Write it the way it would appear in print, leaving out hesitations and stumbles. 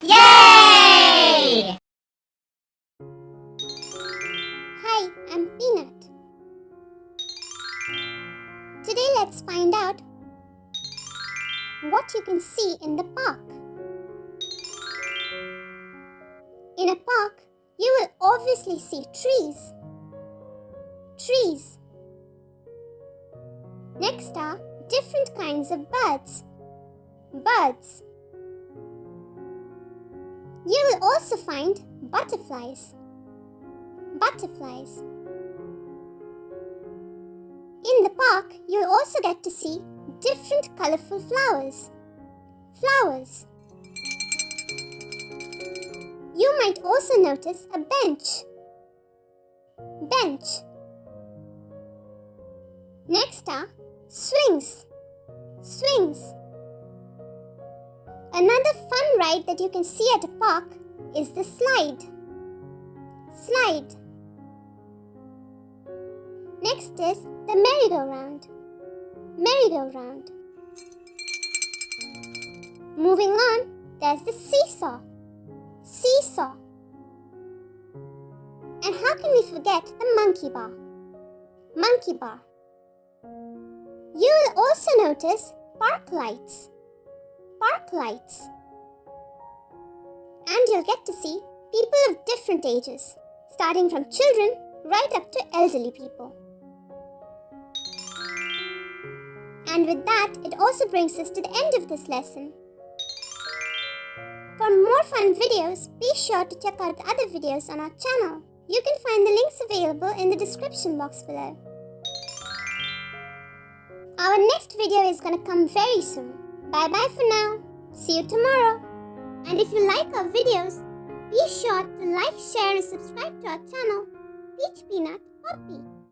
Yay! Hi, I'm Peanut. Today let's find out what you can see in the park. In a park, you will obviously see trees. Trees. Next are different kinds of birds. Birds. You will also find butterflies. Butterflies. In the park, you will also get to see different colorful flowers. Flowers. You might also notice a bench. Bench. Next are swings. Swings. Another fun ride that you can see at a park is the slide. Slide. Next is the merry-go-round. Merry-go-round. Moving on, there's the seesaw. Seesaw. And how can we forget the monkey bar? Monkey bar. You will also notice park lights. Park lights. And you'll get to see people of different ages, starting from children right up to elderly people. And with that, it also brings us to the end of this lesson. For more fun videos, be sure to check out the other videos on our channel. You can find the links available in the description box below. Our next video is going to come very soon. Bye-bye for now. See you tomorrow. And if you like our videos, be sure to like, share and subscribe to our channel, Peach Peanut Poppy.